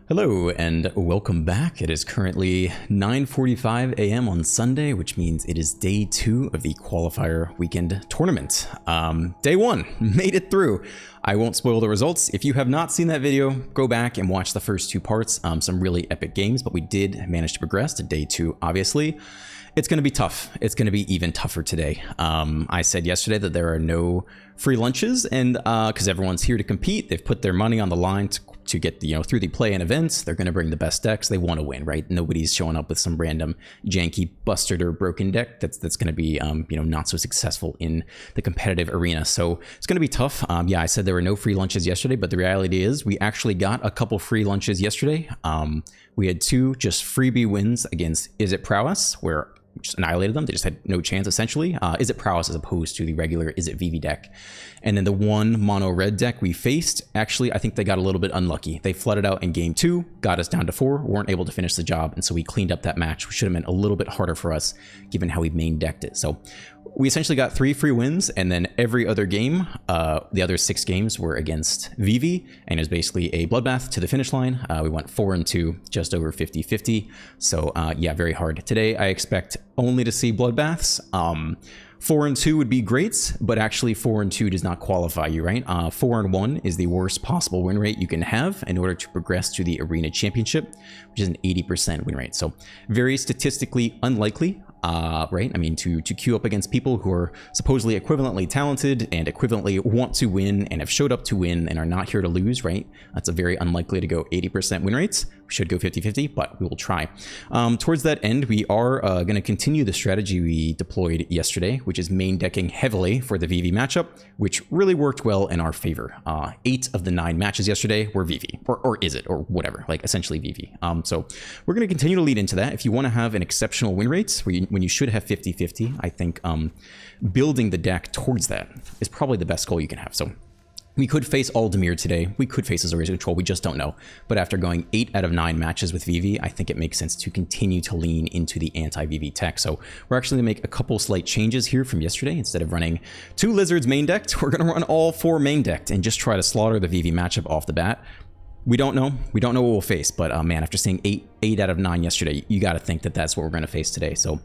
Hello and welcome back. It is currently 9:45 a.m. on Sunday, which means it is day 2 of the Qualifier Weekend Tournament. Day 1, made it through. I won't spoil the results. If you have not seen that video, go back and watch the first 2 parts. Some really epic games, but we did manage to progress to day 2, obviously. It's going to be tough. It's going to be even tougher today. I said yesterday that there are no free lunches, and because everyone's here to compete, they've put their money on the line to get through the play and events. They're going to bring the best decks. They want to win, right? Nobody's showing up with some random janky, busted, or broken deck that's going to be not so successful in the competitive arena. So it's going to be tough. Yeah, I said there were no free lunches yesterday, but the reality is we actually got a couple free lunches yesterday. We had 2 just freebie wins against Is It Prowess, where we just annihilated them. They just had no chance, essentially. Is It Prowess as opposed to the regular Is It VV deck. And then the one mono red deck we faced, actually, I think they got a little bit unlucky. They flooded out in game 2, got us down to 4, weren't able to finish the job, and so we cleaned up that match, which should have been a little bit harder for us, given how we main decked it. So we essentially got 3 free wins, and then every other game, the other 6 games were against VV, and it was basically a bloodbath to the finish line. We went 4-2, just over 50-50. So yeah, very hard. Today, I expect only to see bloodbaths. 4-2 would be great, but actually 4-2 does not qualify you, right? 4-1 is the worst possible win rate you can have in order to progress to the Arena Championship, which is an 80% win rate. So very statistically unlikely, right? I mean, to queue up against people who are supposedly equivalently talented and equivalently want to win and have showed up to win and are not here to lose, right? That's a very unlikely to go 80% win rates. We should go 50-50, but we will try. Towards that end, we are going to continue the strategy we deployed yesterday, which is main decking heavily for the VV matchup, which really worked well in our favor. 8 of the 9 matches yesterday were VV, or is it, or whatever, like essentially VV. So we're going to continue to lead into that. If you want to have an exceptional win rate, when you should have 50-50, I think building the deck towards that is probably the best goal you can have. So we could face Aldemir today. We could face Azorius Control. We just don't know. But after going 8 out of 9 matches with VV, I think it makes sense to continue to lean into the anti-VV tech. So we're actually going to make a couple slight changes here from yesterday. Instead of running 2 Lizards main decked, we're going to run all 4 main decked and just try to slaughter the VV matchup off the bat. We don't know. We don't know what we'll face, but man, after seeing 8 out of 9 yesterday, you got to think that that's what we're going to face today. So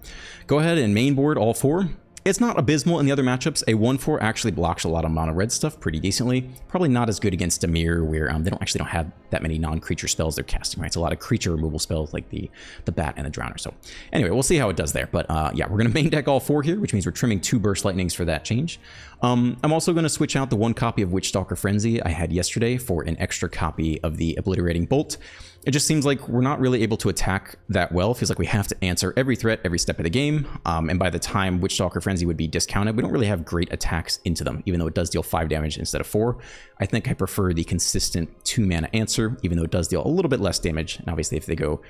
go ahead and main board all 4. It's not abysmal in the other matchups. A 1/4 actually blocks a lot of mono red stuff pretty decently. Probably not as good against Dimir, where they don't have that many non-creature spells they're casting, right? It's a lot of creature removal spells like the Bat and the Drowner. So anyway, we'll see how it does there. But yeah, we're going to main deck all 4 here, which means we're trimming 2 Burst Lightnings for that change. I'm also going to switch out the 1 copy of Witchstalker Frenzy I had yesterday for an extra copy of the Obliterating Bolt. It just seems like we're not really able to attack that well. It feels like we have to answer every threat every step of the game. And by the time Witchstalker Frenzy would be discounted, we don't really have great attacks into them, even though it does deal 5 damage instead of 4. I think I prefer the consistent 2 mana answer, even though it does deal a little bit less damage. And obviously, if they go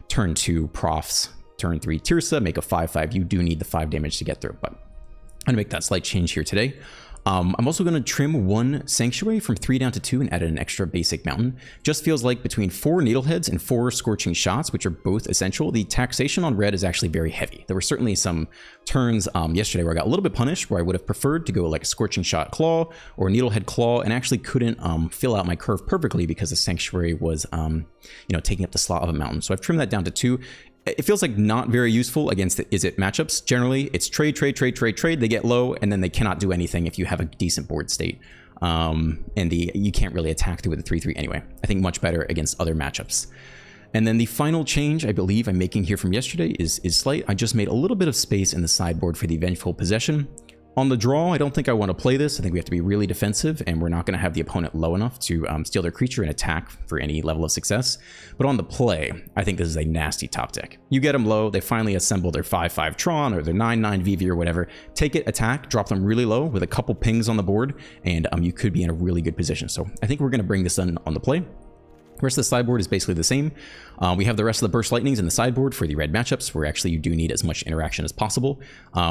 turn 2 Profs, turn 3 Tirsa, make a 5/5, you do need the 5 damage to get through. But I'm going to make that slight change here today. I'm also going to trim 1 Sanctuary from 3 down to 2 and add an extra basic mountain. Just feels like between 4 Needleheads and 4 Scorching Shots, which are both essential, the taxation on red is actually very heavy. There were certainly some turns yesterday where I got a little bit punished, where I would have preferred to go like a Scorching Shot Claw or Needlehead Claw, and actually couldn't fill out my curve perfectly because the Sanctuary was taking up the slot of a mountain. So I've trimmed that down to 2. It feels like not very useful against the Is It matchups. Generally, it's trade. They get low, and then they cannot do anything if you have a decent board state. You can't really attack through with a 3/3 anyway. I think much better against other matchups. And then the final change I believe I'm making here from yesterday is slight. I just made a little bit of space in the sideboard for the Vengeful Possession. On the draw, I don't think I want to play this. I think we have to be really defensive, and we're not going to have the opponent low enough to steal their creature and attack for any level of success. But on the play, I think this is a nasty top deck. You get them low, they finally assemble their 5/5 Tron or their 9/9 VV or whatever. Take it, attack, drop them really low with a couple pings on the board, and you could be in a really good position. So I think we're going to bring this on the play. The rest of the sideboard is basically the same. We have the rest of the Burst Lightnings in the sideboard for the red matchups, where actually you do need as much interaction as possible.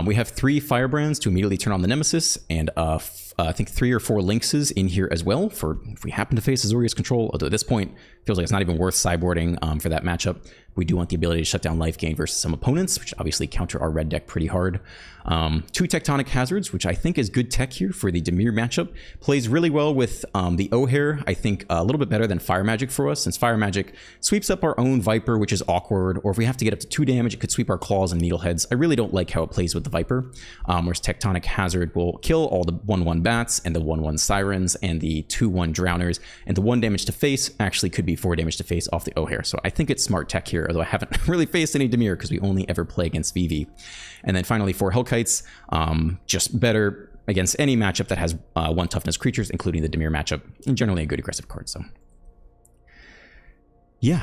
We have 3 Firebrands to immediately turn on the Nemesis, and I think 3 or 4 Lynxes in here as well for if we happen to face Azorius Control, although at this point, it feels like it's not even worth sideboarding for that matchup. We do want the ability to shut down life gain versus some opponents, which obviously counter our red deck pretty hard. Two Tectonic Hazards, which I think is good tech here for the Dimir matchup. Plays really well with the O'Hare, I think a little bit better than Fire Magic for us, since Fire Magic sweeps up our own Viper, which is awkward, or if we have to get up to 2 damage, it could sweep our Claws and Needleheads. I really don't like how it plays with the Viper, whereas Tectonic Hazard will kill all the 1/1 Bats and the 1/1 Sirens and the 2/1 Drowners, and the 1 damage to face actually could be 4 damage to face off the O'Hare. So I think it's smart tech here, although I haven't really faced any Dimir because we only ever play against VV. And then finally 4 Hellkites, just better against any matchup that has 1 toughness creatures, including the Dimir matchup, and generally a good aggressive card. So yeah,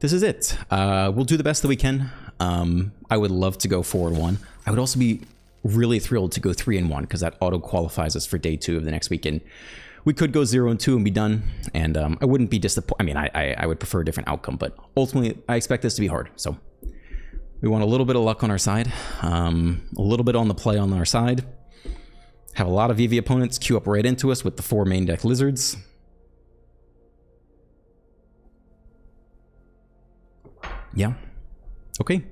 this is it. We'll do the best that we can. I would love to go 4-1. I would also be really thrilled to go 3-1 because that auto qualifies us for day 2 of the next weekend. We could go 0-2 and be done, and I wouldn't be disappointed. I mean, I would prefer a different outcome, but ultimately I expect this to be hard. So we want a little bit of luck on our side, a little bit on the play on our side. Have a lot of VV opponents queue up right into us with the 4 main deck Lizards. Yeah. Okay.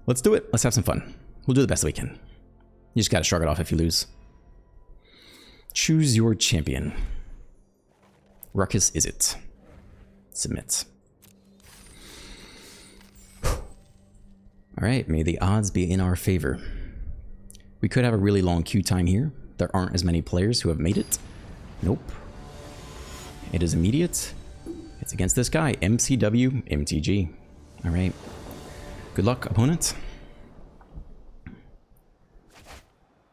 Let's do it. Let's have some fun. We'll do the best we can. You just gotta shrug it off if you lose. Choose your champion. Ruckus is it. Submit. Alright, may the odds be in our favor. We could have a really long queue time here. There aren't as many players who have made it. Nope. It is immediate. It's against this guy, MCW MTG. Alright. Good luck, opponent.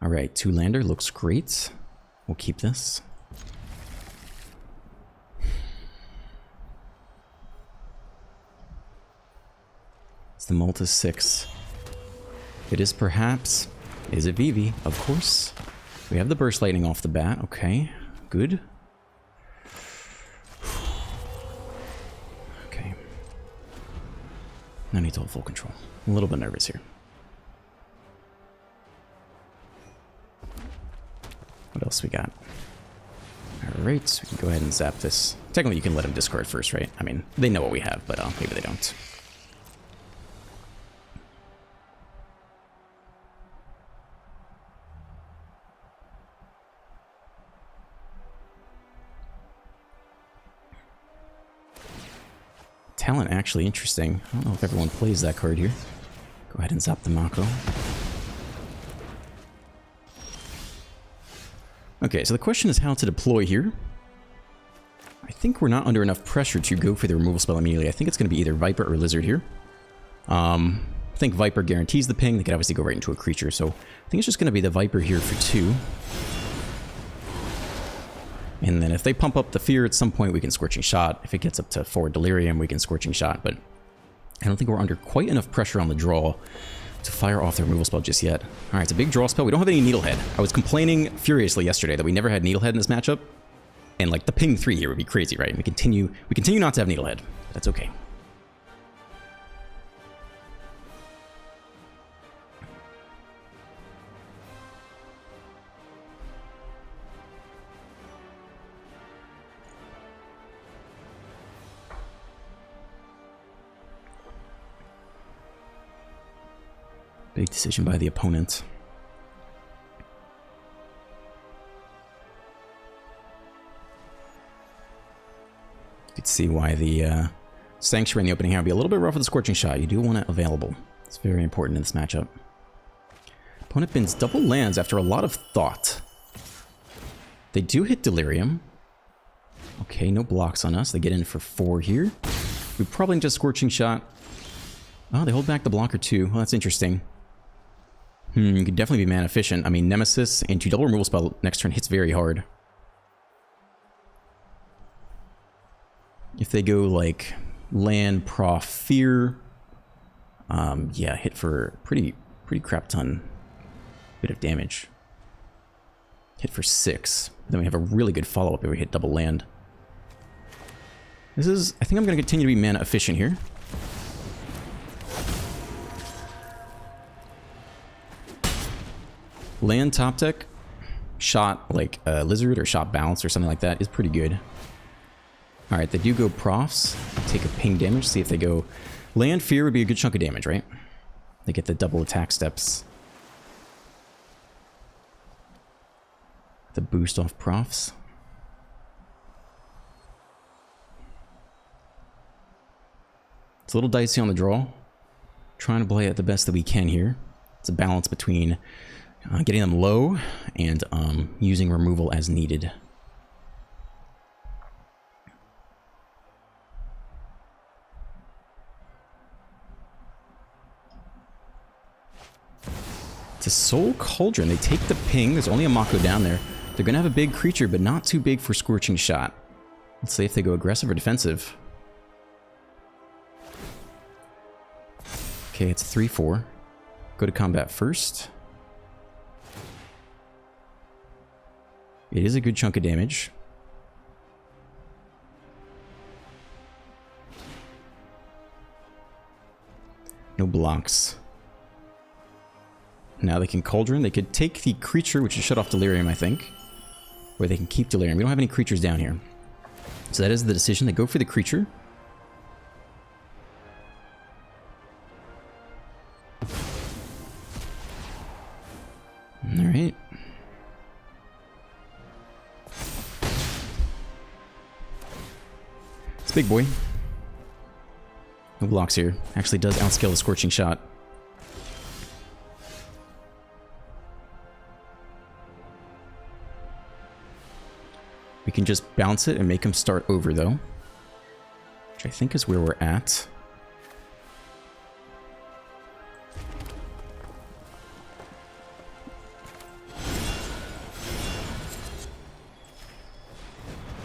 Alright, 2 lander looks great. We'll keep this. It's the Multis 6. It is perhaps... Is it VV? Of course. We have the Burst Lightning off the bat. Okay, good. Okay. I need to hold full control. I'm a little bit nervous here. What else we got? Alright, so we can go ahead and zap this. Technically, you can let him discard first, right? I mean, they know what we have, but maybe they don't. Talent, actually interesting. I don't know if everyone plays that card here. Go ahead and zap the Mako. Okay, so the question is how to deploy here. I think we're not under enough pressure to go for the removal spell immediately. I think it's going to be either Viper or Lizard here. I think Viper guarantees the ping. They could obviously go right into a creature, so I think it's just going to be the Viper here for 2. And then if they pump up the Fear at some point, we can Scorching Shot. If it gets up to 4 Delirium, we can Scorching Shot, but I don't think we're under quite enough pressure on the draw to fire off the removal spell just yet. Alright, it's a big draw spell. We don't have any Needlehead. I was complaining furiously yesterday that we never had Needlehead in this matchup. And like the ping 3 here would be crazy, right? We continue not to have Needlehead. But that's okay. Big decision by the opponent. You could see why the Sanctuary in the opening hand would be a little bit rough with the Scorching Shot. You do want it available. It's very important in this matchup. Opponent bins double lands after a lot of thought. They do hit Delirium. Okay, no blocks on us. They get in for 4 here. We probably just Scorching Shot. Oh, they hold back the blocker too. Well, that's interesting. You could definitely be mana efficient. I mean, Nemesis into double removal spell next turn hits very hard. If they go like land, prof, fear, yeah, hit for pretty crap ton bit of damage. Hit for 6. Then we have a really good follow up if we hit double land. This is, I think I'm going to continue to be mana efficient here. Land top deck, shot like a Lizard or shot bounce or something like that is pretty good. Alright, they do go profs, take a ping damage, see if they go... Land fear would be a good chunk of damage, right? They get the double attack steps. The boost off profs. It's a little dicey on the draw. Trying to play it the best that we can here. It's a balance between getting them low and using removal as needed. It's a Soul Cauldron. They take the ping. There's only a Mako down there. They're going to have a big creature, but not too big for Scorching Shot. Let's see if they go aggressive or defensive. Okay, it's 3-4. Go to combat first. It is a good chunk of damage. No blocks. Now they can Cauldron. They could take the creature, which is shut off Delirium, I think. Or they can keep Delirium. We don't have any creatures down here. So that is the decision. They go for the creature. Alright. It's big boy. No blocks here. Actually does outscale the Scorching Shot. We can just bounce it and make him start over, though. Which I think is where we're at.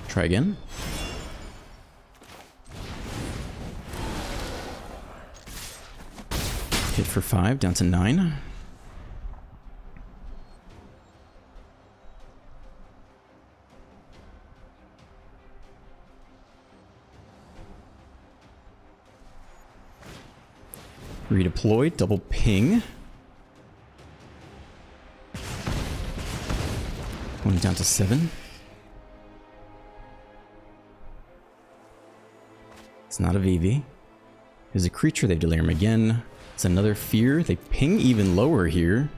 Try again. Hit for 5, down to 9. Redeploy, double ping. Going down to 7. It's not a VV. There's a creature, they Delirium again. It's another Fear. They ping even lower here.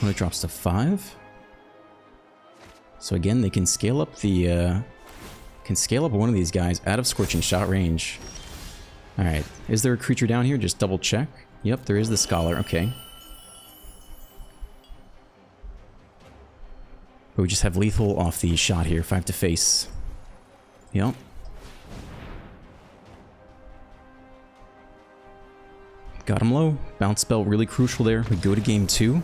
When it drops to 5. So again, they can scale up the one of these guys out of Scorching Shot range. Alright, is there a creature down here? Just double check. Yep, there is the Scholar, okay. But we just have lethal off the shot here, 5 to face. Yep. Got him low. Bounce spell really crucial there. We go to game 2.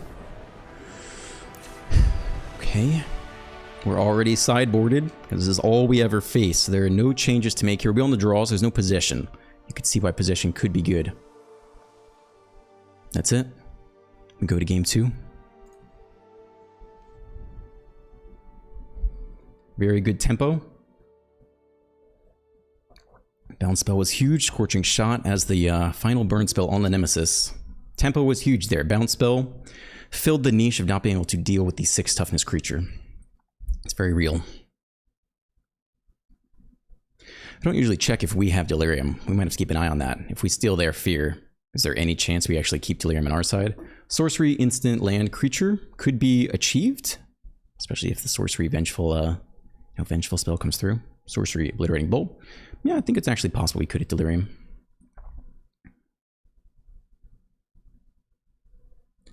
Okay. We're already sideboarded, because this is all we ever face. So there are no changes to make here. We'll be on the draws, there's no possession. You can see why possession could be good. That's it. We go to game 2. Very good tempo. Bounce spell was huge. Scorching Shot as the final burn spell on the Nemesis. Tempo was huge there. Bounce spell filled the niche of not being able to deal with the 6 toughness creature. It's very real. I don't usually check if we have Delirium. We might have to keep an eye on that. If we steal their Fear, is there any chance we actually keep Delirium on our side? Sorcery, instant, land, creature could be achieved, especially if the Sorcery Vengeful, Vengeful spell comes through. Sorcery, Obliterating Bolt. Yeah, I think it's actually possible we could hit Delirium.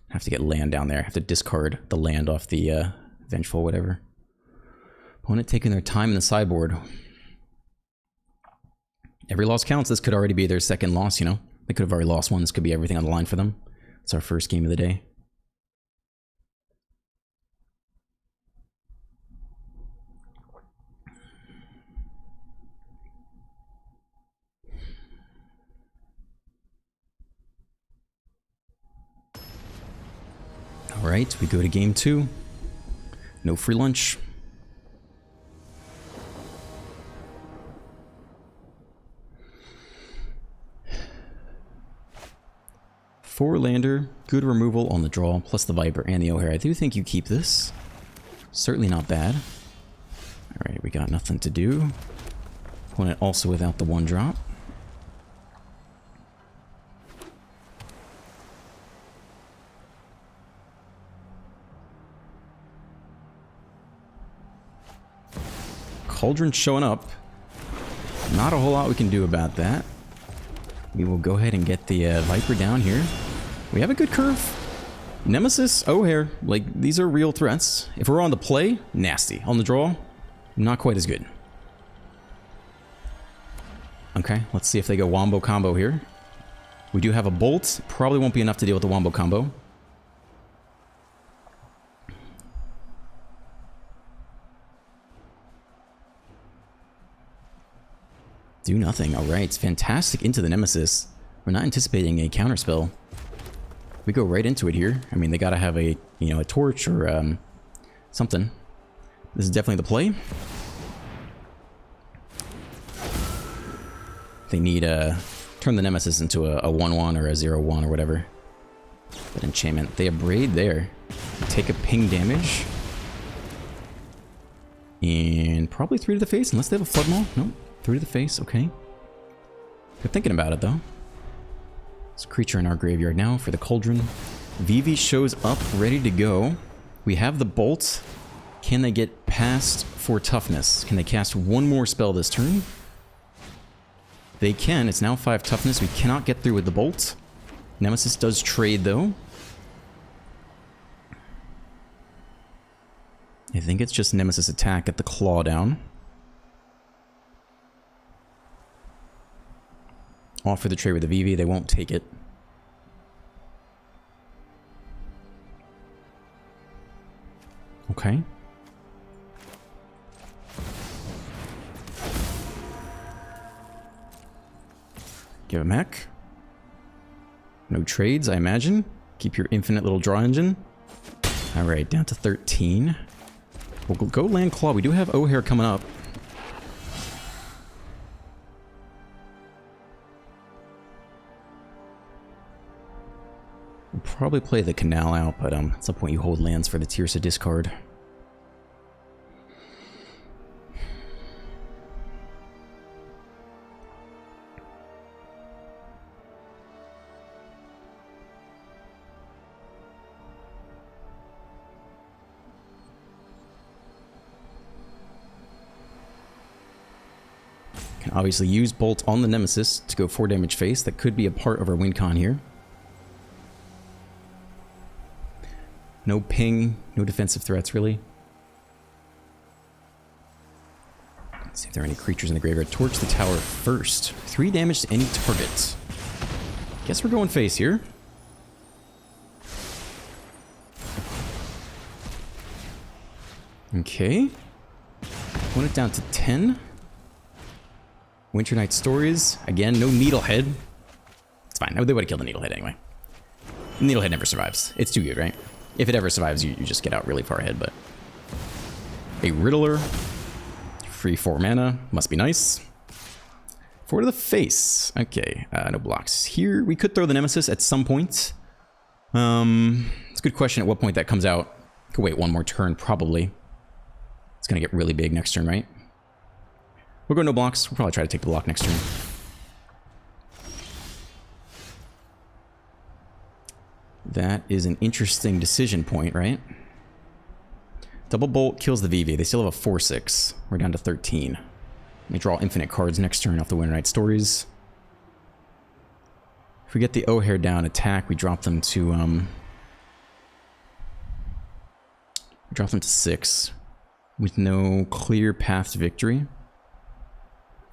Have to get land down there. Have to discard the land off the Vengeful, whatever. Opponent taking their time in the sideboard. Every loss counts. This could already be their second loss, you know? They could have already lost one. This could be everything on the line for them. It's our first game of the day. All right, we go to game 2. No free lunch. Four-lander, good removal on the draw, plus the Viper and the O'Hare. I do think you keep this. Certainly not bad. Alright, we got nothing to do. Opponent also without the 1-drop. Cauldron showing up. Not a whole lot we can do about that. We will go ahead and get the Viper down here. We have a good curve. Nemesis, O'Hare, like, these are real threats. If we're on the play, nasty. On the draw, not quite as good. Okay, let's see if they go Wombo combo here. We do have a Bolt. Probably won't be enough to deal with the Wombo combo. Do nothing. Alright, fantastic into the Nemesis. We're not anticipating a counterspell. We go right into it here. I mean, they gotta have a, you know, a torch or something. This is definitely the play. They need turn the Nemesis into a 1-1 or a 0-1 or whatever. That enchantment. They abrade there. Take a ping damage. And probably 3 to the face, unless they have a Flood Maul. Nope. 3 to the face, okay. Good thinking about it, though. There's a creature in our graveyard now for the Cauldron. Vivi shows up, ready to go. We have the Bolt. Can they get past for toughness? Can they cast one more spell this turn? They can. It's now 5 toughness. We cannot get through with the Bolt. Nemesis does trade, though. I think it's just Nemesis attack at the claw down. Offer the trade with the Vivi, they won't take it. Okay. Give a mech. No trades, I imagine. Keep your infinite little draw engine. Alright, down to 13. We'll go land claw. We do have O'Hare coming up. We'll probably play the Canal out, but at some point you hold lands for the Tirsa discard. Can obviously use Bolt on the Nemesis to go 4 damage face. That could be a part of our win con here. No ping, no defensive threats, really. Let's see if there are any creatures in the graveyard. Torch the tower first. 3 damage to any target. Guess we're going face here. Okay. Put it down to 10. Winter Night Stories. Again, no Needlehead. It's fine. They would have killed the Needlehead anyway. Needlehead never survives. It's too good, right? If it ever survives, you just get out really far ahead, but... A Riddler. Free 4 mana. Must be nice. 4 to the face. Okay, no blocks. Here, we could throw the Nemesis at some point. It's a good question at what point that comes out. Could wait one more turn, probably. It's gonna get really big next turn, right? We'll go no blocks. We'll probably try to take the block next turn. That is an interesting decision point, right? Double Bolt kills the Vivi. They still have a 4/6. We're down to 13. They draw infinite cards next turn off the Winter Night Stories. If we get the O'Hare down attack, we drop them to 6 with no clear path to victory.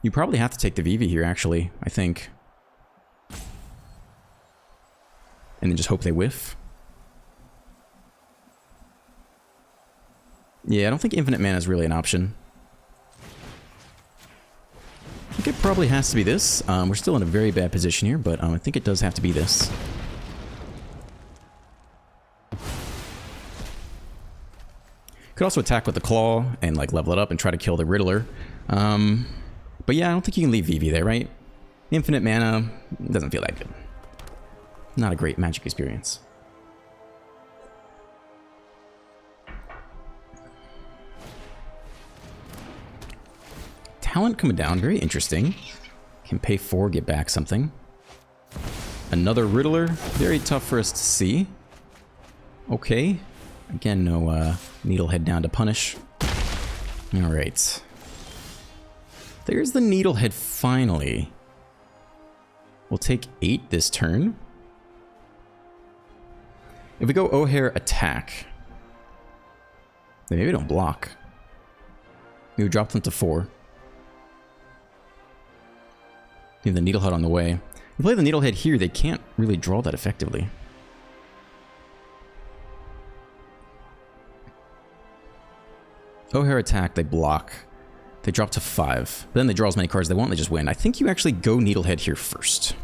You probably have to take the Vivi here, actually, I think. And then just hope they whiff. Yeah, I don't think infinite mana is really an option. I think it probably has to be this. We're still in a very bad position here, but I think it does have to be this. Could also attack with the Claw and like level it up and try to kill the Riddler. But yeah, I don't think you can leave Vivi there, right? Infinite mana doesn't feel that good. Not a great Magic experience. Talent coming down, very interesting. Can pay 4, get back something. Another Riddler, very tough for us to see. Okay. Again, no Needlehead down to punish. Alright. There's the Needlehead finally. We'll take 8 this turn. If we go O'Hare attack, then maybe we don't block. We would drop them to 4. Leave the Needlehead on the way. If we play the Needlehead here, they can't really draw that effectively. O'Hare attack, they block. They drop to 5. Then they draw as many cards as they want, they just win. I think you actually go Needlehead here first.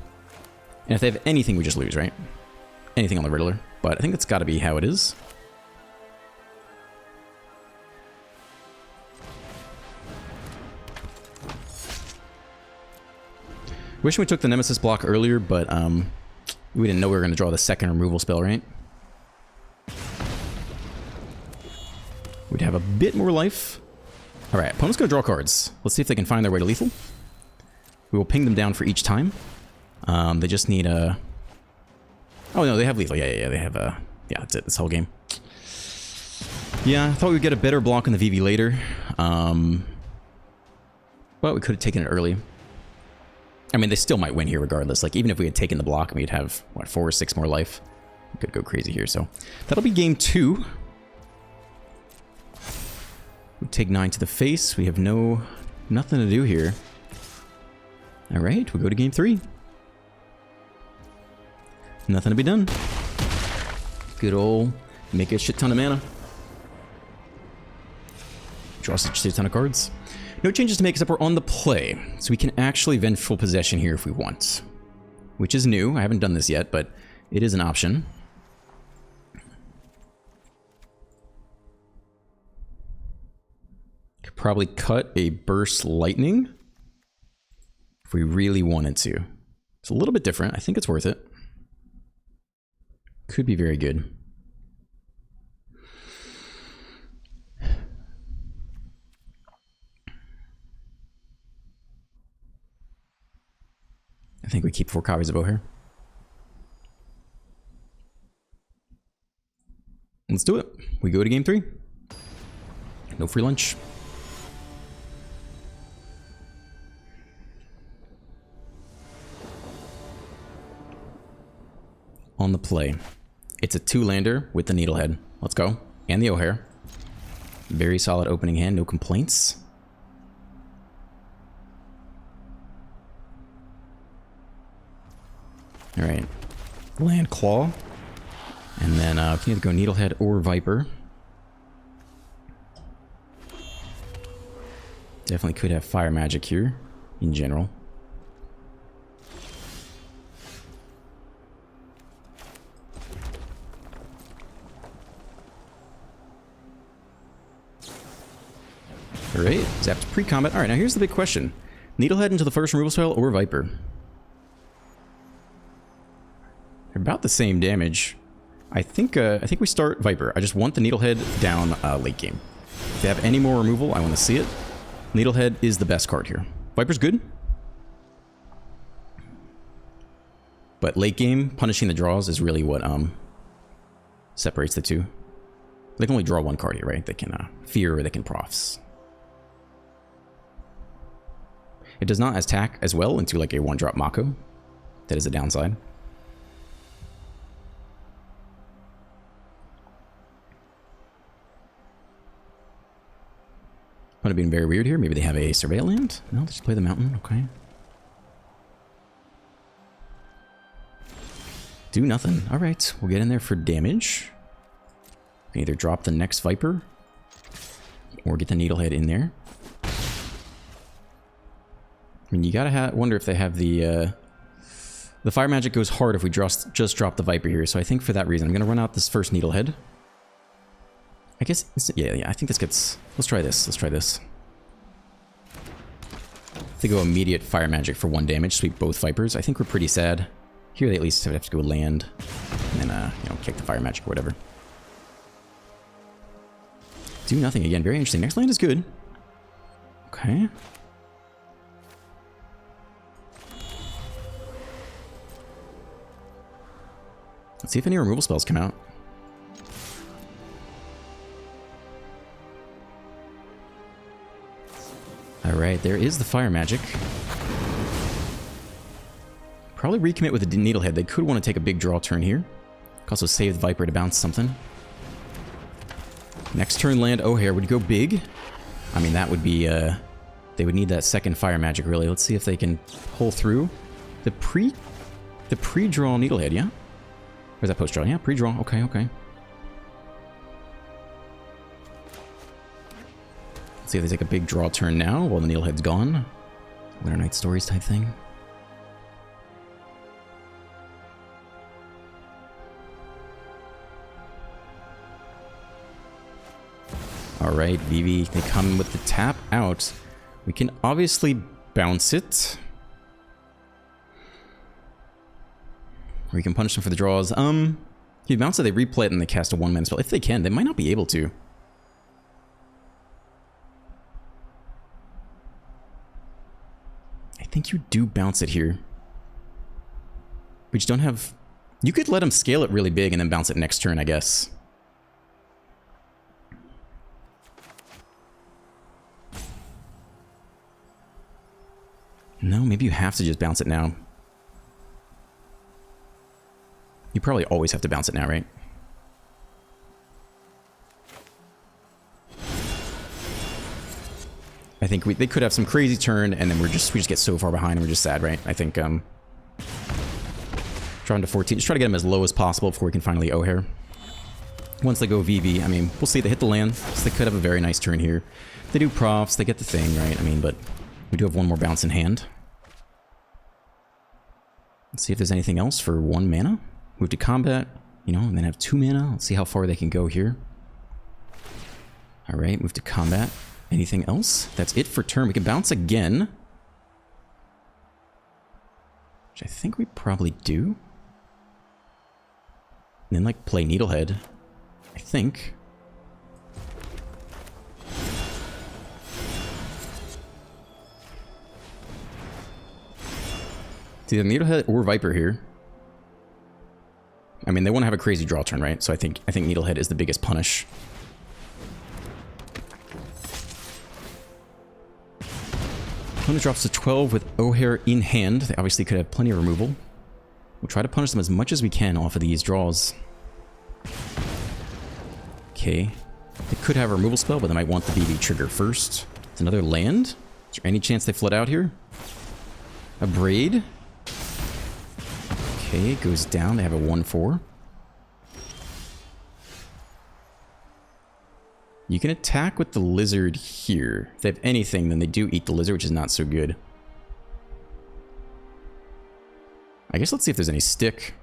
And if they have anything, we just lose, right? Anything on the Riddler. But I think that's got to be how it is. Wish we took the Nemesis block earlier, but we didn't know we were going to draw the second removal spell, right? We'd have a bit more life. Alright, opponent's going to draw cards. Let's see if they can find their way to lethal. We will ping them down for each time. They just need a... Oh no, they have lethal. Yeah, they have a... Yeah, that's it, this whole game. Yeah, I thought we'd get a better block in the VV later. But we could have taken it early. I mean, they still might win here regardless. Like, even if we had taken the block, we'd have, what, 4 or 6 more life. We could go crazy here, so... That'll be game 2. We take 9 to the face. We have nothing to do here. Alright, we'll go to game 3. Nothing to be done. Good old make a shit ton of mana. Draw such a shit ton of cards. No changes to make except we're on the play. So we can actually Vengeful Possession here if we want. Which is new. I haven't done this yet, but it is an option. Could probably cut a Burst Lightning if we really wanted to. It's a little bit different. I think it's worth it. Could be very good. I think we keep 4 copies of O'Hare. Let's do it. We go to game 3. No free lunch. On the play. It's a 2-lander with the Needlehead. Let's go. And the O'Hare. Very solid opening hand, no complaints. Alright. Land Claw. And then we can either go Needlehead or Viper. Definitely could have Fire Magic here, in general. Alright, zapped pre-combat. Alright, now here's the big question. Needlehead into the first removal spell or Viper? They're about the same damage. I think we start Viper. I just want the Needlehead down late game. If they have any more removal, I want to see it. Needlehead is the best card here. Viper's good. But late game, punishing the draws is really what separates the two. They can only draw 1 card here, right? They can Fear or they can Profs. It does not attack as well into like a 1-drop Mako. That is a downside. Would have been very weird here. Maybe they have a Surveil land? No, they just play the mountain. Okay. Do nothing. Alright, we'll get in there for damage. We can either drop the next Viper or get the Needlehead in there. I mean, you gotta wonder if they have the Fire Magic goes hard if we just drop the Viper here, so I think for that reason I'm gonna run out this first Needlehead. I guess, yeah, I think this gets... Let's try this. If they go immediate Fire Magic for 1 damage, sweep both Vipers, I think we're pretty sad. Here they at least have to go land, and then, you know, kick the Fire Magic or whatever. Do nothing again, very interesting. Next land is good. Okay. Let's see if any removal spells come out. Alright, there is the fire magic. Probably recommit with the Needlehead. They could want to take a big draw turn here. Could also save the Viper to bounce something. Next turn land O'Hare would go big. I mean, that would be, they would need that second fire magic, really. Let's see if they can pull through. The pre-draw Needlehead, yeah? Or is that post-draw? Yeah, pre-draw. Okay, okay. Let's see if they take a big draw turn now while the Needlehead's gone. Winter Night Stories type thing. Alright, Vivi, they come with the tap out. We can obviously bounce it. Or we can punish them for the draws. If you bounce it, they replay it and they cast a 1-mana spell. If they can, they might not be able to. I think you do bounce it here. But you don't have... You could let them scale it really big and then bounce it next turn, I guess. No, maybe you have to just bounce it now. You probably always have to bounce it now, right? I think they could have some crazy turn, and then we just get so far behind, and we're just sad, right? I think drawing to 14, just try to get them as low as possible before we can finally O'Hare. Once they go VV, I mean, we'll see. They hit the land, so they could have a very nice turn here. They do profs, they get the thing, right? I mean, but we do have one more bounce in hand. Let's see if there's anything else for 1 mana. Move to combat, you know, and then have 2 mana. Let's see how far they can go here. Alright, move to combat. Anything else? That's it for turn. We can bounce again. Which I think we probably do. And then, like, play Needlehead. I think. It's either Needlehead or Viper here. I mean, they want to have a crazy draw turn, right? So I think Needlehead is the biggest punish. Opponent drops to 12 with O'Hare in hand. They obviously could have plenty of removal. We'll try to punish them as much as we can off of these draws. Okay. They could have a removal spell, but they might want the BB trigger first. It's another land. Is there any chance they flood out here? A Braid. Okay, it goes down. They have a 1/4. You can attack with the lizard here. If they have anything, then they do eat the lizard, which is not so good. I guess let's see if there's any stick.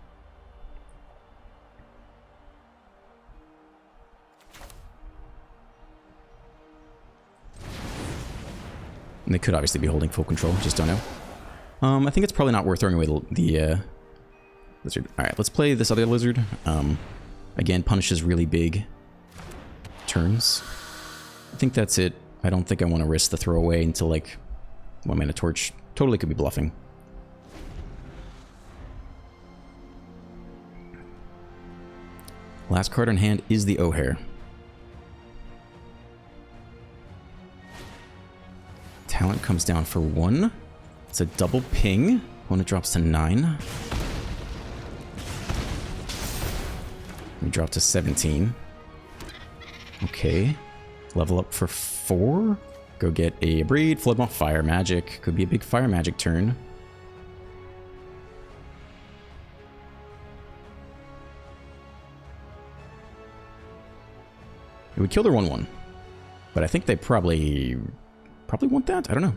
And they could obviously be holding full control, just don't know. I think it's probably not worth throwing away the lizard. Alright, let's play this other lizard. Again, punishes really big turns. I think that's it. I don't think I want to risk the throwaway until, like, 1 mana torch. Totally could be bluffing. Last card in hand is the O'Hare. Talent comes down for 1. It's a double ping. Opponent drops to 9. We drop to 17. Okay. Level up for 4. Go get a Breed, flip off Fire Magic. Could be a big Fire Magic turn. It would kill their 1/1. But I think they probably want that? I don't know.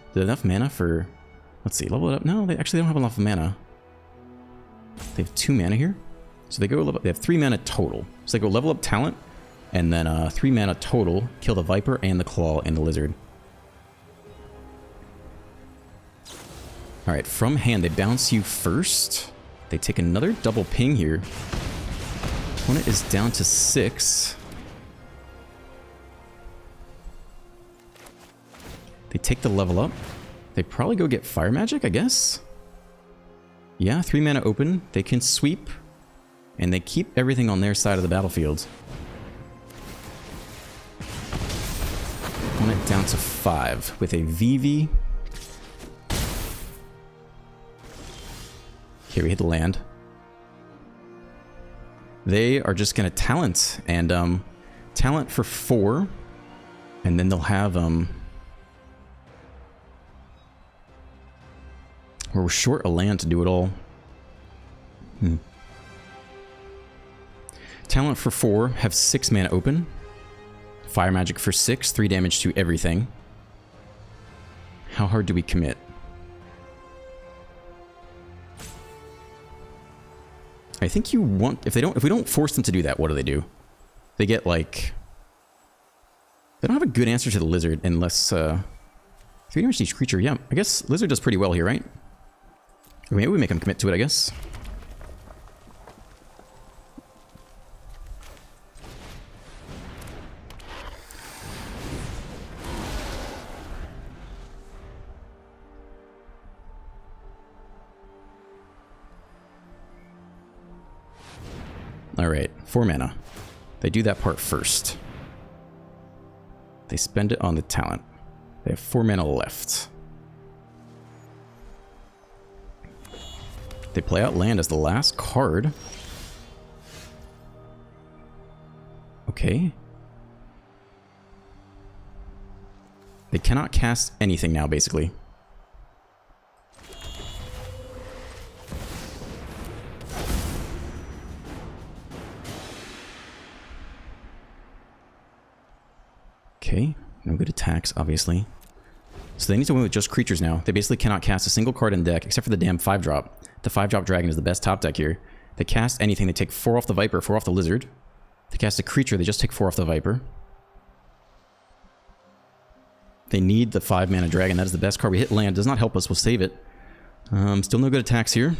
Is there enough mana for... Let's see, level it up. No, they actually don't have enough mana. They have 2 mana here. So they go level up. They have 3 mana total. So they go level up Talent, and then 3 mana total. Kill the Viper and the Claw and the Lizard. Alright, from hand, they bounce you first. They take another double ping here. Opponent is down to 6. They take the level up. They probably go get Fire Magic, I guess? Yeah, 3 mana open. They can sweep. And they keep everything on their side of the battlefield. Opponent down to 5 with a VV. Here we hit the land. They are just going to talent, and talent for 4, and then they'll have we're short a land to do it all. Talent for 4, have 6 mana open. Fire magic for 6, 3 damage to everything. How hard do we commit? I think you want, if we don't force them to do that, what do? They get like, they don't have a good answer to the lizard unless 3 damage to each creature. Yeah, I guess lizard does pretty well here, right? Or maybe we make them commit to it, I guess. Alright, 4 mana. They do that part first. They spend it on the talent. They have 4 mana left. They play out land as the last card. Okay. They cannot cast anything now, basically. Okay, no good attacks, obviously. So they need to win with just creatures now. They basically cannot cast a single card in deck, except for the damn 5-drop. The 5-drop dragon is the best top deck here. They cast anything, they take 4 off the Viper, 4 off the Lizard. They cast a creature, they just take 4 off the Viper. They need the 5-mana dragon, that is the best card. We hit land, does not help us, we'll save it. Still no good attacks here.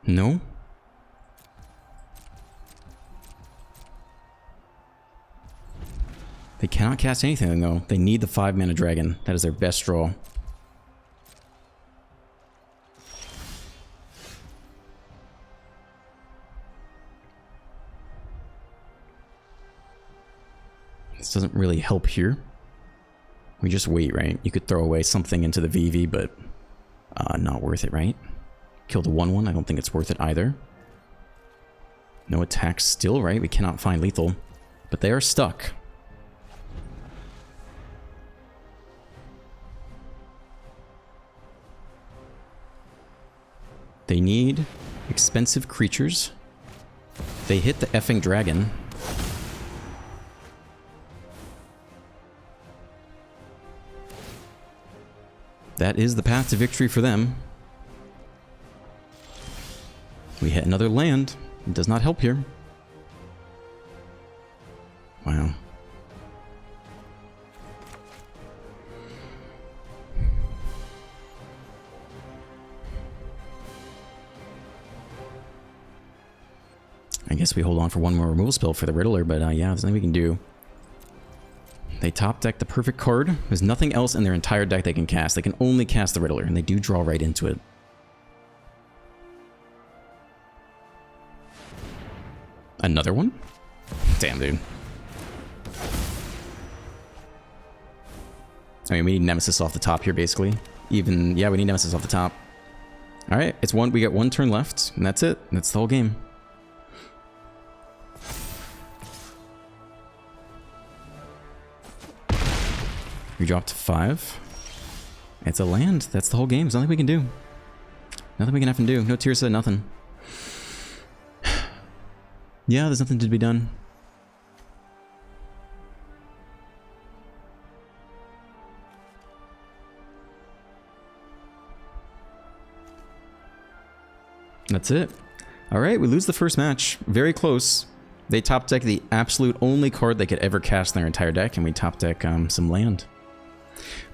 No? They cannot cast anything, though. They need the 5-mana dragon. That is their best draw. This doesn't really help here. We just wait, right? You could throw away something into the VV, but not worth it, right? Kill the 1/1. I don't think it's worth it either. No attacks still, right? We cannot find lethal. But they are stuck. They need expensive creatures. They hit the effing dragon. That is the path to victory for them. We hit another land. It does not help here. Wow. I guess we hold on for one more removal spell for the Riddler, but yeah, there's nothing we can do. They top deck the perfect card. There's nothing else in their entire deck they can cast. They can only cast the Riddler, and they do draw right into it. Another one? Damn, dude. I mean, we need Nemesis off the top here, basically. Even, yeah, we need Nemesis off the top. Alright, it's one. We got 1 turn left, and that's it. That's the whole game. We dropped 5. It's a land. That's the whole game. There's nothing we can do. Nothing we can have to do. No Tirsa, nothing. Yeah, there's nothing to be done. That's it. Alright, we lose the first match. Very close. They top deck the absolute only card they could ever cast in their entire deck, and we top deck some land.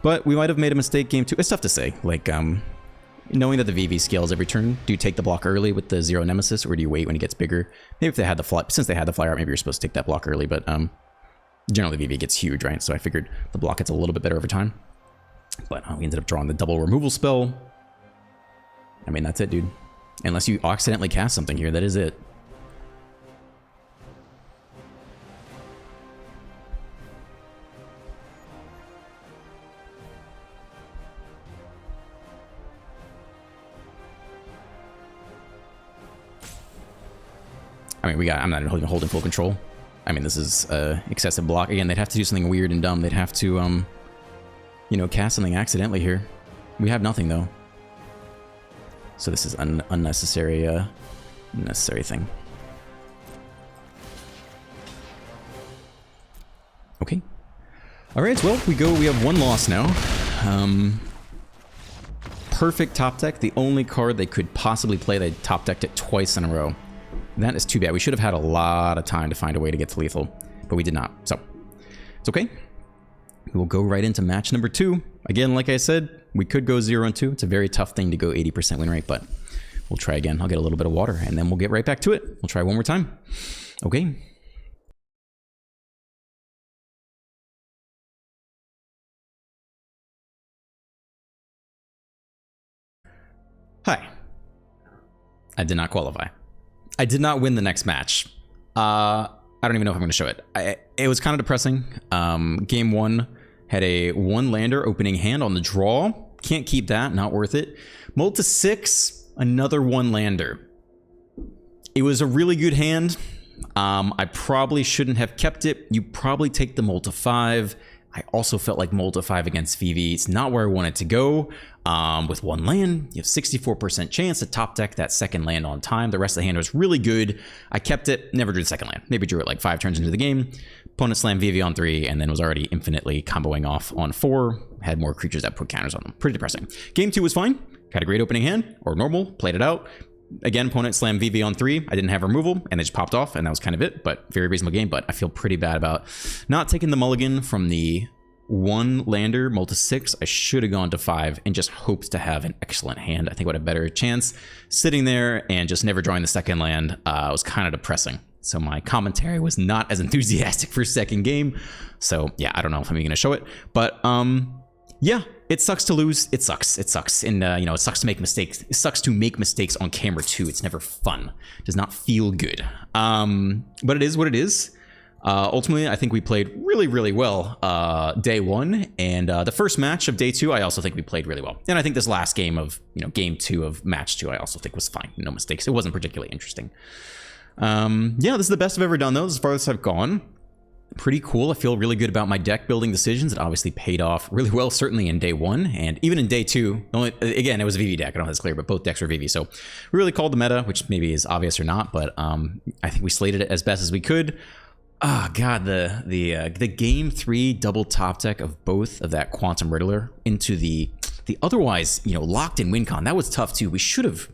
But we might have made a mistake game 2. It's tough to say. Like, knowing that the VV scales every turn, do you take the block early with the 0 Nemesis, or do you wait when it gets bigger? Maybe if they had the fly, since they had the flyer out, maybe you're supposed to take that block early, but generally VV gets huge, right? So I figured the block gets a little bit better over time. But we ended up drawing the double removal spell. I mean, that's it, dude. Unless you accidentally cast something here, that is it. I mean, I'm not even holding full control. I mean, this is excessive block. Again, they'd have to do something weird and dumb. They'd have to, you know, cast something accidentally here. We have nothing, though. So this is an unnecessary, unnecessary thing. Okay. All right, well, we have one loss now. Perfect top deck. The only card they could possibly play, they top decked it twice in a row. That is too bad. We should have had a lot of time to find a way to get to lethal, but we did not. So it's okay. We will go right into match number 2. Again, like I said, we could go 0-2. It's a very tough thing to go 80% win rate, but we'll try again. I'll get a little bit of water, and then we'll get right back to it. We'll try one more time. Okay. Hi. I did not qualify. I did not win the next match. I don't even know if I'm going to show it. It was kind of depressing. Game 1 had a 1-lander opening hand on the draw. Can't keep that. Not worth it. Mulled to 6. Another 1-lander. It was a really good hand. I probably shouldn't have kept it. You probably take the mull to 5. I also felt like mull to 5 against VV. It's not where I wanted to go. With 1 land, you have 64% chance to top deck that second land on time. The rest of the hand was really good. I kept it, never drew the second land. Maybe drew it like 5 turns into the game. Opponent slammed VV on 3, and then was already infinitely comboing off on 4. Had more creatures that put counters on them. Pretty depressing. Game 2 was fine. Had a great opening hand, or normal, played it out. Again, opponent slammed VV on 3. I didn't have removal, and it just popped off, and that was kind of it. But very reasonable game, but I feel pretty bad about not taking the mulligan from the 1-lander, mull to 6. I should have gone to 5 and just hoped to have an excellent hand. I think I would have a better chance. Sitting there and just never drawing the second land was kind of depressing. So my commentary was not as enthusiastic for second game. So yeah, I don't know if I'm even gonna show it, but yeah, it sucks to lose. It sucks. It sucks. And you know, it sucks to make mistakes. It sucks to make mistakes on camera too. It's never fun. It does not feel good. But it is what it is. Ultimately, I think we played really, really well day 1, and the first match of day 2, I also think we played really well. And I think this last game of, you know, game 2 of match 2, I also think was fine. No mistakes. It wasn't particularly interesting. Yeah, this is the best I've ever done, though. As far as I've gone, pretty cool. I feel really good about my deck building decisions. It obviously paid off really well, certainly in day 1, and even in day 2. Again, it was a VV deck. I don't know if that's clear, but both decks were VV. So we really called the meta, which maybe is obvious or not, but I think we slated it as best as we could. Oh god, the game 3 double top deck of both of that Quantum Riddler into the otherwise, you know, locked in win con. That was tough too. We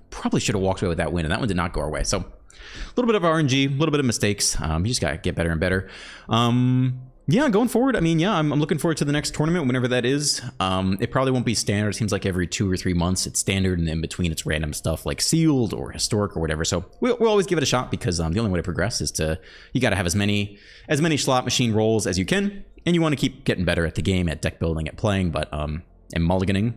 probably should have walked away with that win, and that one did not go our way. So a little bit of RNG, a little bit of mistakes. You just gotta get better and better. Yeah, going forward, I mean, yeah, I'm looking forward to the next tournament, whenever that is. It probably won't be standard. It seems like every 2 or 3 months it's standard, and in between it's random stuff like sealed or historic or whatever. So we'll always give it a shot, because the only way to progress is you got to have as many slot machine rolls as you can, and you want to keep getting better at the game, at deck building, at playing, but and mulliganing.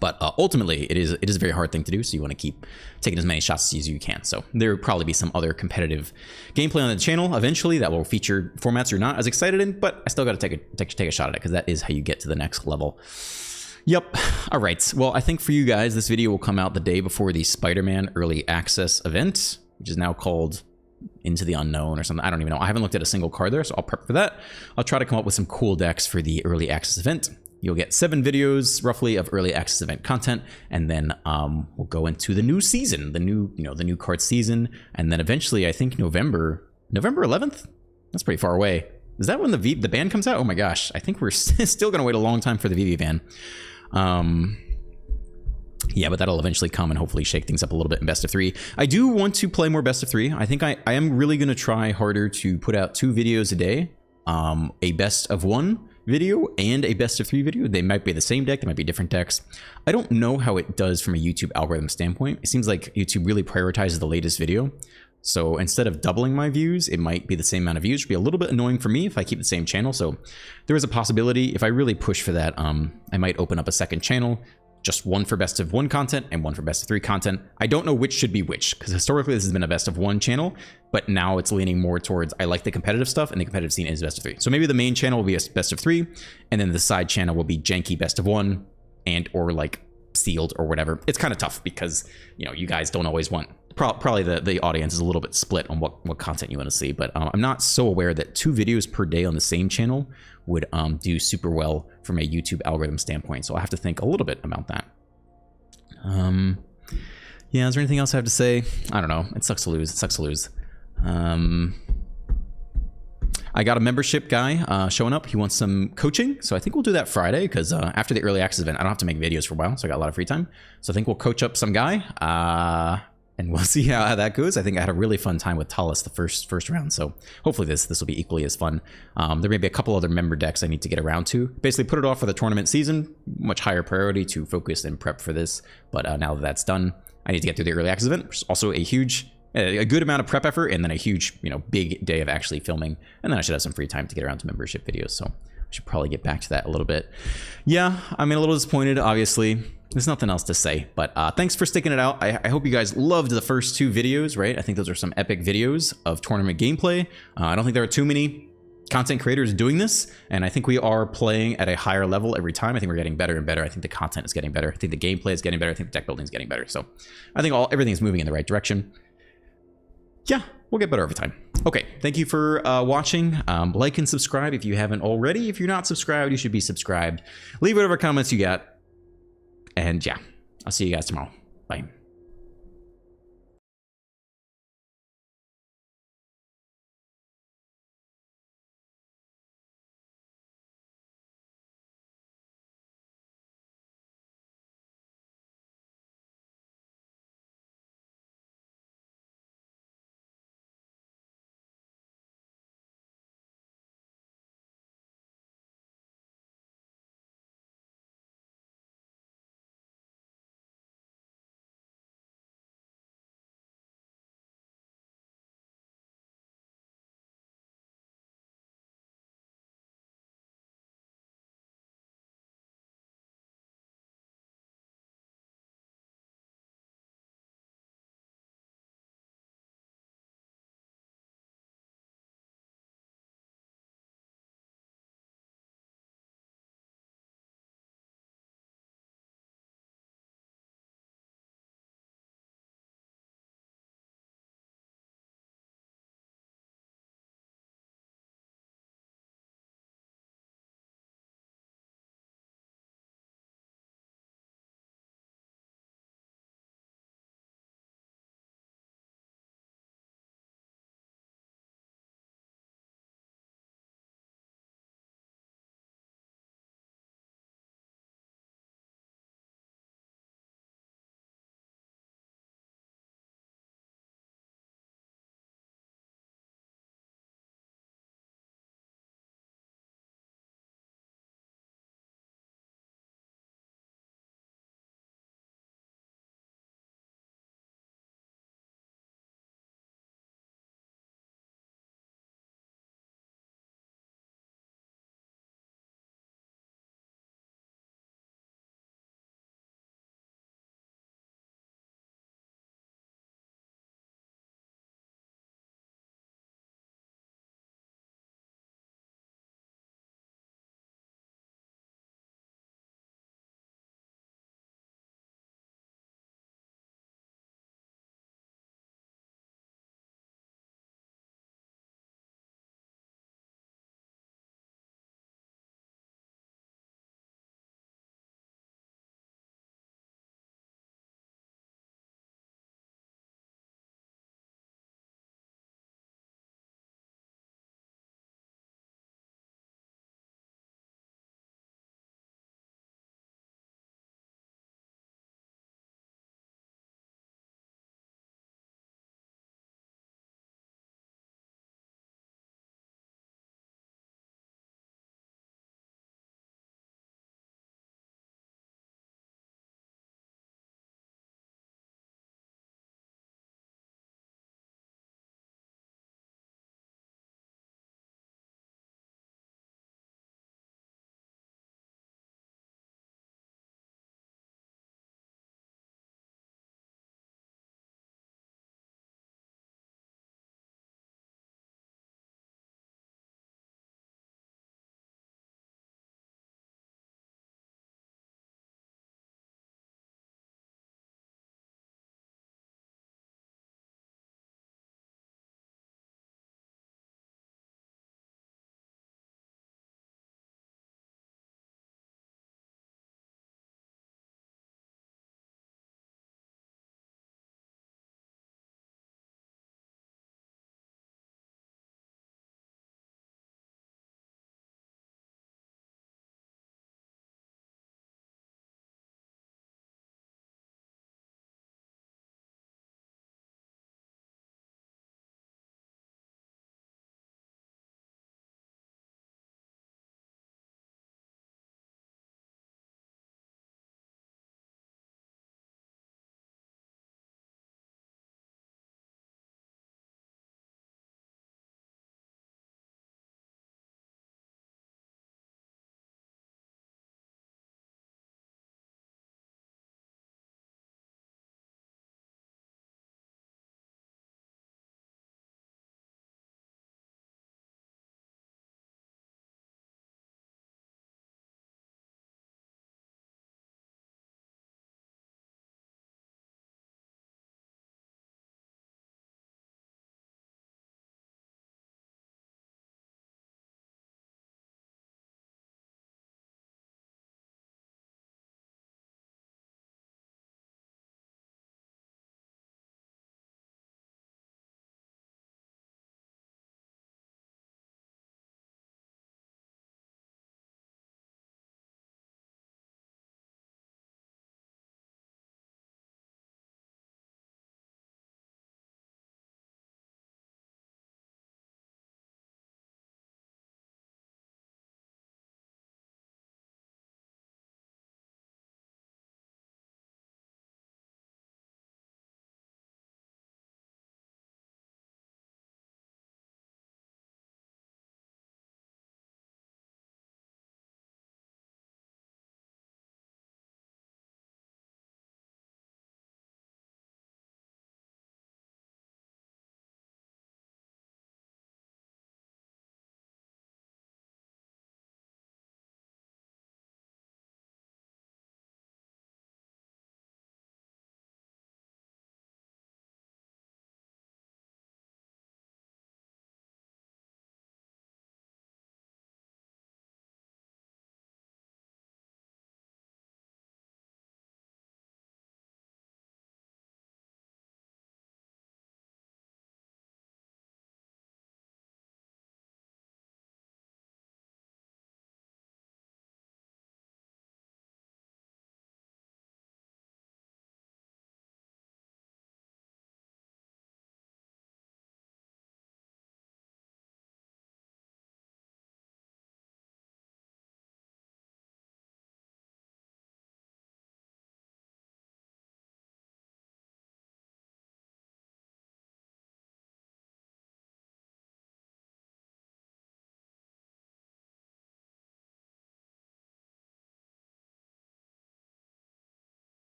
But ultimately, it is a very hard thing to do, so you want to keep taking as many shots as you can. So there will probably be some other competitive gameplay on the channel eventually that will feature formats you're not as excited in, but I still got to take a shot at it, because that is how you get to the next level. Yep. All right. Well, I think for you guys, this video will come out the day before the Spider-Man Early Access event, which is now called Into the Unknown or something. I don't even know. I haven't looked at a single card there, so I'll prep for that. I'll try to come up with some cool decks for the Early Access event. You'll get 7 videos roughly of early access event content, and then we'll go into the new season, the new card season, and then eventually, I think November 11th. That's pretty far away. Is that when the ban comes out? Oh my gosh, I think we're still gonna wait a long time for the VV ban. Yeah, but that'll eventually come and hopefully shake things up a little bit in best of 3. I do want to play more best of 3. I think I am really gonna try harder to put out 2 videos a day, a best of 1 video and a best of 3 video. They might be the same deck, they might be different decks. I don't know how it does from a YouTube algorithm standpoint. It seems like YouTube really prioritizes the latest video. So instead of doubling my views, it might be the same amount of views. It would be a little bit annoying for me if I keep the same channel. So there is a possibility, if I really push for that, I might open up a second channel, just one for best of 1 content and one for best of 3 content. I don't know which should be which, because historically this has been a best of 1 channel, but now it's leaning more towards I like the competitive stuff, and the competitive scene is best of 3. So maybe the main channel will be a best of 3, and then the side channel will be janky best of 1, and or like sealed or whatever. It's kind of tough because, you know, you guys don't always want, probably the audience is a little bit split on what content you want to see, but I'm not so aware that 2 videos per day on the same channel would do super well from a YouTube algorithm standpoint. So I have to think a little bit about that. Yeah, is there anything else I have to say? I don't know. It sucks to lose. It sucks to lose. I got a membership guy showing up. He wants some coaching, so I think we'll do that Friday because after the early access event, I don't have to make videos for a while, so I got a lot of free time. So I think we'll coach up some guy, and we'll see how that goes. I think I had a really fun time with Talus the first round, so hopefully this will be equally as fun. There may be a couple other member decks I need to get around to. Basically, put it off for the tournament season. Much higher priority to focus and prep for this, but now that that's done, I need to get through the early access event, which is also a good amount of prep effort, and then a huge, you know, big day of actually filming, and then I should have some free time to get around to membership videos, so I should probably get back to that a little bit. Yeah, I'm a little disappointed, obviously. There's nothing else to say, but thanks for sticking it out. I hope you guys loved the first 2 videos, right? I think those are some epic videos of tournament gameplay. I don't think there are too many content creators doing this, and I think we are playing at a higher level every time. I think we're getting better and better. I think the content is getting better. I think the gameplay is getting better. I think the deck building is getting better. So I think everything is moving in the right direction. Yeah, we'll get better over time. Okay, thank you for watching. Like and subscribe if you haven't already. If you're not subscribed, you should be subscribed. Leave whatever comments you got. And yeah, I'll see you guys tomorrow. Bye.